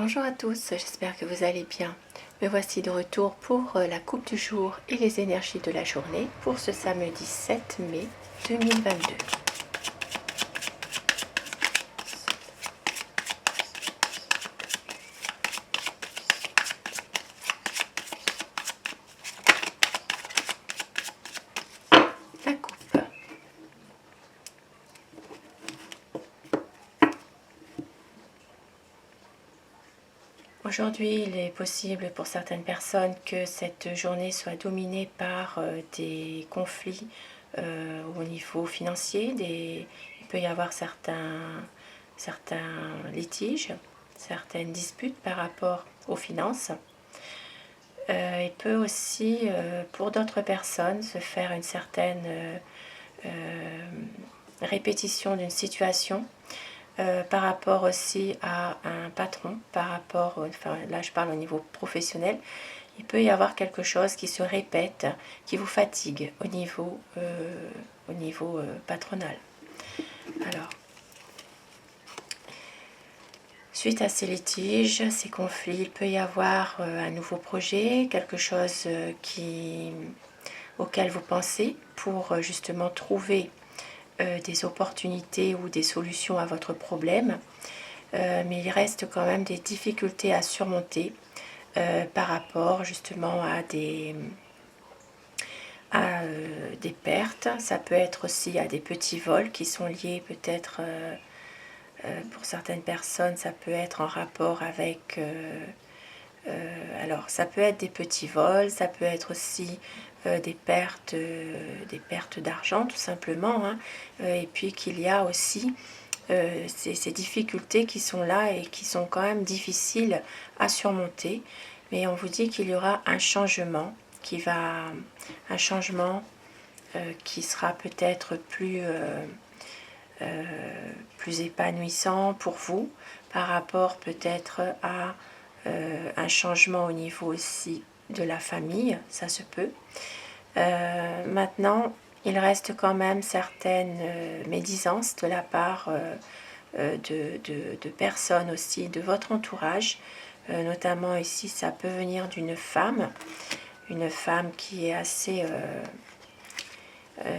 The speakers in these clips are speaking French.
Bonjour à tous, j'espère que vous allez bien. Me voici de retour pour la coupe du jour et les énergies de la journée pour ce samedi 7 mai 2022. La coupe. Aujourd'hui, il est possible pour certaines personnes que cette journée soit dominée par des conflits au niveau financier. Il peut y avoir certains litiges, certaines disputes par rapport aux finances. Il peut aussi, pour d'autres personnes, se faire une certaine répétition d'une situation par rapport aussi à un patron, par rapport, enfin là je parle au niveau professionnel, il peut y avoir quelque chose qui se répète, qui vous fatigue au niveau patronal. Alors, suite à ces litiges, ces conflits, il peut y avoir un nouveau projet, quelque chose auquel vous pensez pour justement trouver des opportunités ou des solutions à votre problème. Mais il reste quand même des difficultés à surmonter par rapport justement à des pertes. Ça peut être aussi à des petits vols qui sont liés peut-être, pour certaines personnes, ça peut être en rapport avec... alors, ça peut être des petits vols, ça peut être aussi des pertes d'argent tout simplement, hein. Et puis qu'il y a aussi ces difficultés qui sont là et qui sont quand même difficiles à surmonter. Mais on vous dit qu'il y aura un changement qui sera peut-être plus épanouissant pour vous par rapport peut-être à un changement au niveau aussi de la famille, ça se peut. Maintenant, il reste quand même certaines médisances de la part de personnes aussi de votre entourage. Notamment ici, ça peut venir d'une femme, une femme qui est assez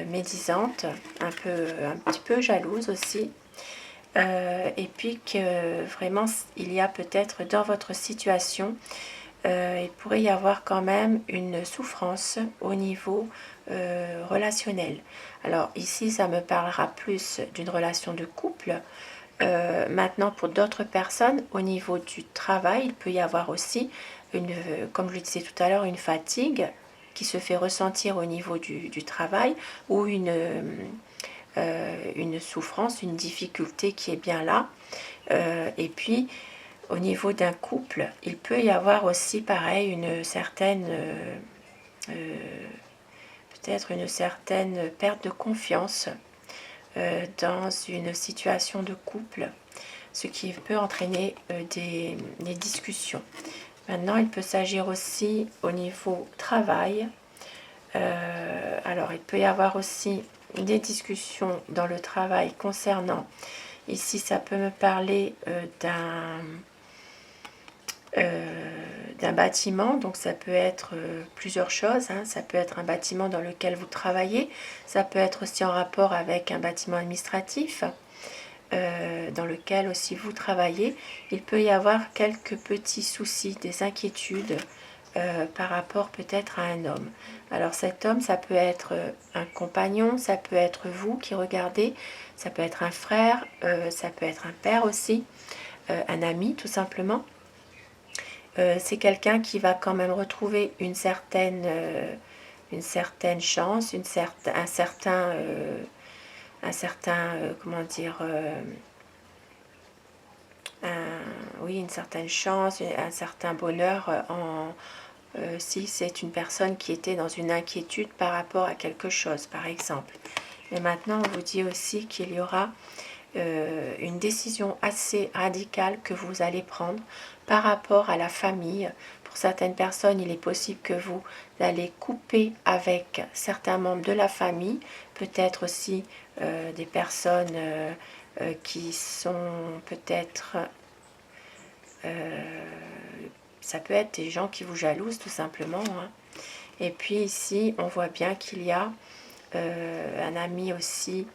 médisante, un petit peu jalouse aussi. Et puis que vraiment il y a peut-être dans votre situation, il pourrait y avoir quand même une souffrance au niveau relationnel. Alors ici ça me parlera plus d'une relation de couple. Maintenant pour d'autres personnes au niveau du travail, il peut y avoir aussi comme je le disais tout à l'heure, une fatigue qui se fait ressentir au niveau du travail ou une souffrance, une difficulté qui est bien là. Et puis, au niveau d'un couple, il peut y avoir aussi, pareil, peut-être une certaine perte de confiance dans une situation de couple, ce qui peut entraîner des discussions. Maintenant, il peut s'agir aussi au niveau travail. Alors, il peut y avoir aussi des discussions dans le travail concernant, ici ça peut me parler d'un bâtiment, donc ça peut être plusieurs choses, hein. Ça peut être un bâtiment dans lequel vous travaillez, ça peut être aussi en rapport avec un bâtiment administratif dans lequel aussi vous travaillez. Il peut y avoir quelques petits soucis, des inquiétudes par rapport peut-être à un homme. Alors cet homme, ça peut être un compagnon, ça peut être vous qui regardez, ça peut être un frère, ça peut être un père aussi, un ami tout simplement. C'est quelqu'un qui va quand même retrouver une certaine chance, comment dire, oui, une certaine chance, un certain bonheur si c'est une personne qui était dans une inquiétude par rapport à quelque chose, par exemple. Mais maintenant, on vous dit aussi qu'il y aura une décision assez radicale que vous allez prendre par rapport à la famille. Pour certaines personnes, il est possible que vous allez couper avec certains membres de la famille, peut-être aussi des personnes qui sont peut-être ça peut être des gens qui vous jalousent tout simplement, hein. Et puis ici, on voit bien qu'il y a un ami aussi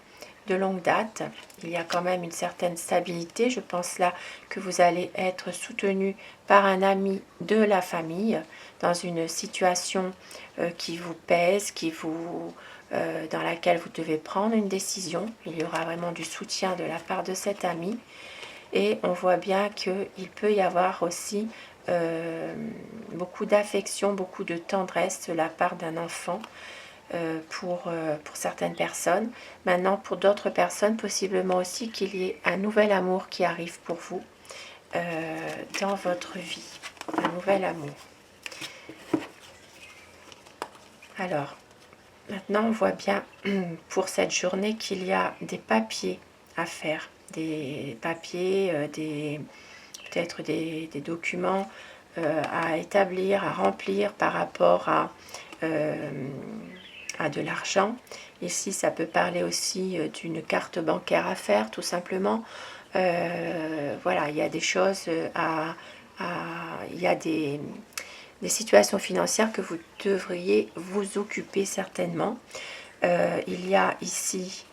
de longue date. Il y a quand même une certaine stabilité. Je pense là que vous allez être soutenu par un ami de la famille dans une situation qui vous pèse, dans laquelle vous devez prendre une décision. Il y aura vraiment du soutien de la part de cet ami. Et on voit bien qu'il peut y avoir aussi beaucoup d'affection, beaucoup de tendresse de la part d'un enfant pour certaines personnes. Maintenant, pour d'autres personnes, possiblement aussi qu'il y ait un nouvel amour qui arrive pour vous dans votre vie. Un nouvel amour. Alors, maintenant, on voit bien pour cette journée qu'il y a des papiers à faire. Des papiers, peut-être des documents à établir, à remplir par rapport à de l'argent. Ici, ça peut parler aussi d'une carte bancaire à faire, tout simplement. Voilà, il y a des choses il y a des situations financières que vous devriez vous occuper certainement. Il y a ici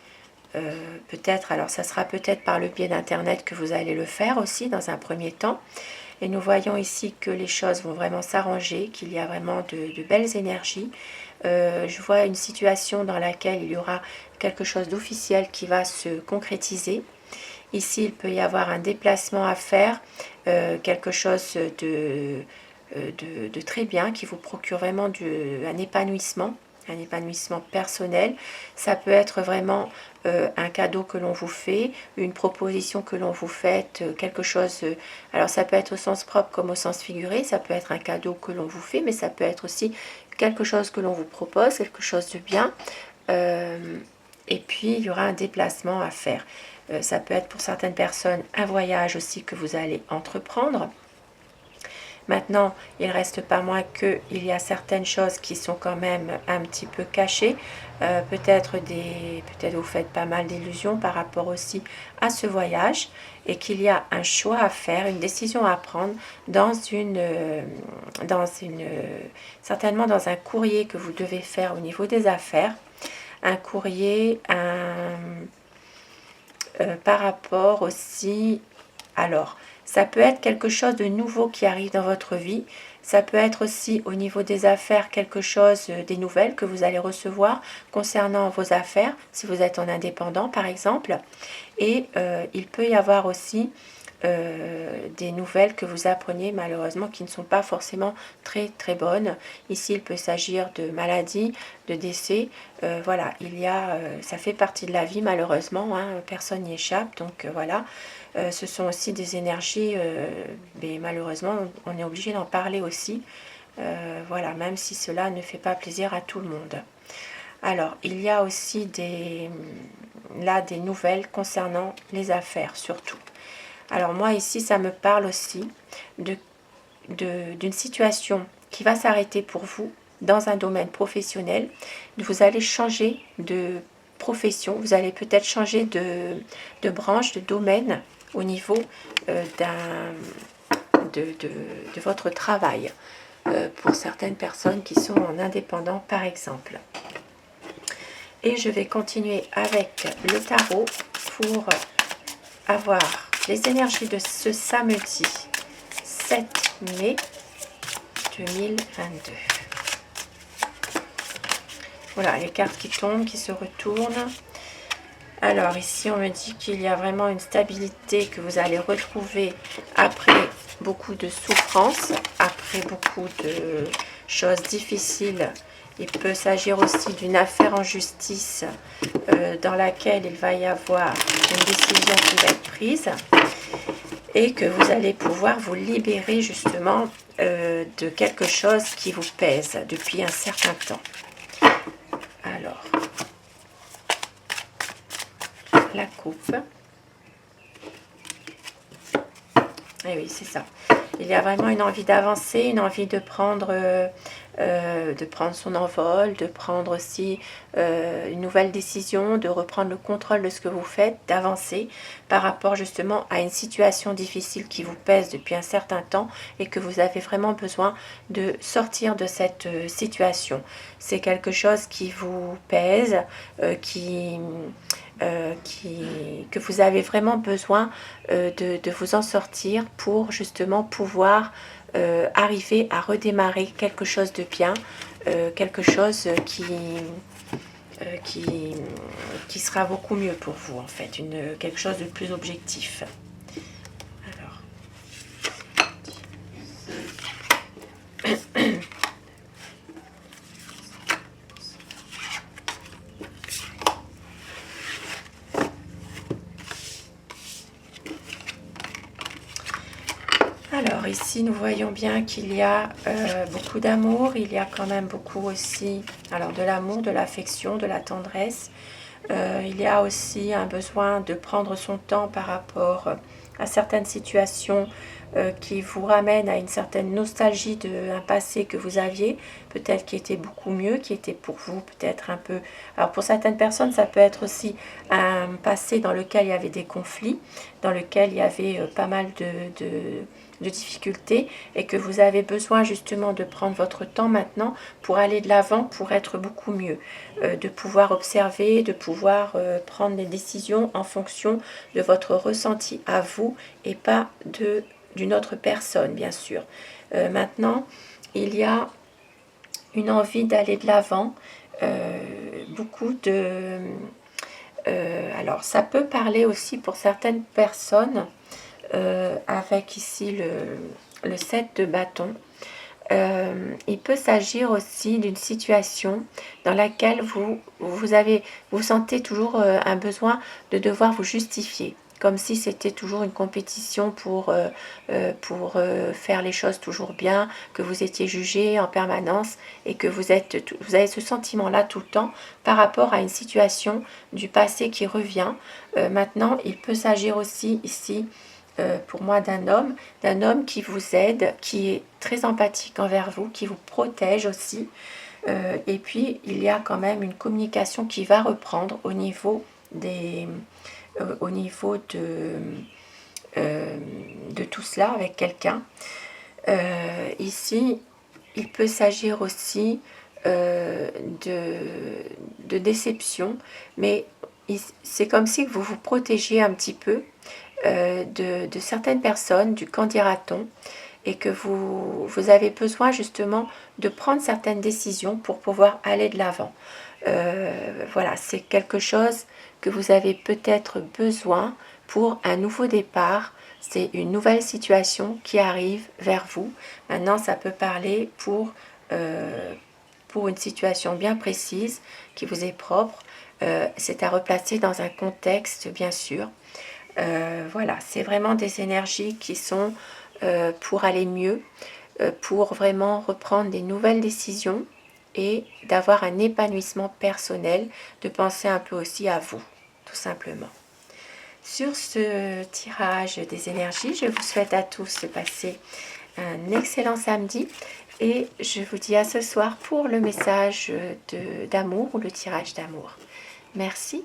peut-être, alors ça sera peut-être par le biais d'internet que vous allez le faire aussi dans un premier temps. Et nous voyons ici que les choses vont vraiment s'arranger, qu'il y a vraiment de belles énergies. Je vois une situation dans laquelle il y aura quelque chose d'officiel qui va se concrétiser. Ici, il peut y avoir un déplacement à faire, quelque chose de très bien qui vous procure vraiment un épanouissement personnel. Ça peut être vraiment un cadeau que l'on vous fait, une proposition que l'on vous fait, quelque chose, alors ça peut être au sens propre comme au sens figuré, ça peut être un cadeau que l'on vous fait, mais ça peut être aussi quelque chose que l'on vous propose, quelque chose de bien, et puis il y aura un déplacement à faire. Ça peut être pour certaines personnes un voyage aussi que vous allez entreprendre. Maintenant, il ne reste pas moins qu'il y a certaines choses qui sont quand même un petit peu cachées. Peut-être vous faites pas mal d'illusions par rapport aussi à ce voyage et qu'il y a un choix à faire, une décision à prendre certainement dans un courrier que vous devez faire au niveau des affaires. Un courrier, par rapport aussi, alors, ça peut être quelque chose de nouveau qui arrive dans votre vie. Ça peut être aussi au niveau des affaires quelque chose, des nouvelles que vous allez recevoir concernant vos affaires, si vous êtes en indépendant par exemple. Et il peut y avoir aussi des nouvelles que vous apprenez malheureusement qui ne sont pas forcément très très bonnes. Ici, il peut s'agir de maladies, de décès. Voilà, ça fait partie de la vie malheureusement, hein, personne n'y échappe. Donc voilà. Ce sont aussi des énergies, mais malheureusement, on est obligé d'en parler aussi. Voilà, même si cela ne fait pas plaisir à tout le monde. Alors, il y a aussi des nouvelles concernant les affaires, surtout. Alors moi, ici, ça me parle aussi d'une situation qui va s'arrêter pour vous dans un domaine professionnel. Vous allez changer de profession, vous allez peut-être changer de branche, de domaine au niveau de votre travail pour certaines personnes qui sont en indépendant par exemple. Et je vais continuer avec le tarot pour avoir les énergies de ce samedi 7 mai 2022. Voilà, les cartes qui tombent, qui se retournent. Alors ici, on me dit qu'il y a vraiment une stabilité que vous allez retrouver après beaucoup de souffrances, après beaucoup de choses difficiles. Il peut s'agir aussi d'une affaire en justice dans laquelle il va y avoir une décision qui va être prise et que vous allez pouvoir vous libérer justement de quelque chose qui vous pèse depuis un certain temps. Alors, la coupe. Et oui, c'est ça. Il y a vraiment une envie d'avancer, une envie de prendre son envol, de prendre aussi une nouvelle décision, de reprendre le contrôle de ce que vous faites, d'avancer par rapport justement à une situation difficile qui vous pèse depuis un certain temps et que vous avez vraiment besoin de sortir de cette situation. C'est quelque chose qui vous pèse, que vous avez vraiment besoin de vous en sortir pour justement pouvoir arriver à redémarrer quelque chose de bien, quelque chose qui sera beaucoup mieux pour vous en fait, quelque chose de plus objectif. Alors ici nous voyons bien qu'il y a beaucoup d'amour, il y a quand même beaucoup aussi de l'amour, de l'affection, de la tendresse. Il y a aussi un besoin de prendre son temps par rapport à certaines situations qui vous ramènent à une certaine nostalgie d'un passé que vous aviez, peut-être qui était beaucoup mieux, qui était pour vous peut-être un peu... Alors pour certaines personnes, ça peut être aussi un passé dans lequel il y avait des conflits, dans lequel il y avait pas mal de difficultés et que vous avez besoin justement de prendre votre temps maintenant pour aller de l'avant, pour être beaucoup mieux, de pouvoir observer, de pouvoir prendre des décisions en fonction de votre ressenti à vous et pas d'une autre personne, bien sûr. Maintenant, il y a une envie d'aller de l'avant, beaucoup de... alors, ça peut parler aussi pour certaines personnes, avec ici le 7 de bâton. Il peut s'agir aussi d'une situation dans laquelle vous sentez toujours un besoin de devoir vous justifier, comme si c'était toujours une compétition pour faire les choses toujours bien, que vous étiez jugé en permanence et que vous avez ce sentiment-là tout le temps par rapport à une situation du passé qui revient. Maintenant, il peut s'agir aussi ici pour moi d'un homme qui vous aide, qui est très empathique envers vous, qui vous protège aussi. Et puis, il y a quand même une communication qui va reprendre au niveau de tout cela avec quelqu'un. Ici, il peut s'agir aussi de déception, mais c'est comme si vous vous protégiez un petit peu de certaines personnes, du qu'en dira-t-on, et que vous avez besoin justement de prendre certaines décisions pour pouvoir aller de l'avant. Voilà, c'est quelque chose que vous avez peut-être besoin pour un nouveau départ. C'est une nouvelle situation qui arrive vers vous. Maintenant, ça peut parler pour une situation bien précise qui vous est propre. C'est à replacer dans un contexte, bien sûr. Voilà, c'est vraiment des énergies qui sont pour aller mieux, pour vraiment reprendre des nouvelles décisions et d'avoir un épanouissement personnel, de penser un peu aussi à vous, tout simplement. Sur ce tirage des énergies, je vous souhaite à tous de passer un excellent samedi et je vous dis à ce soir pour le message d'amour ou le tirage d'amour. Merci